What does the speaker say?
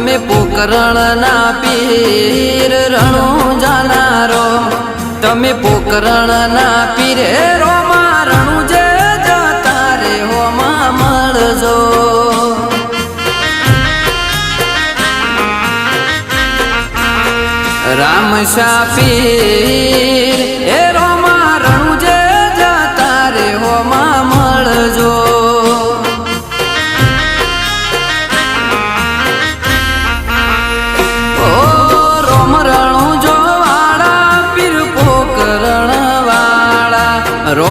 તમે પોકરણના પીર રણું જાનારો, તમે પોકરણના પીરે રોમા રણું જે જતા રે હોમાં મળજો. રામશા પીર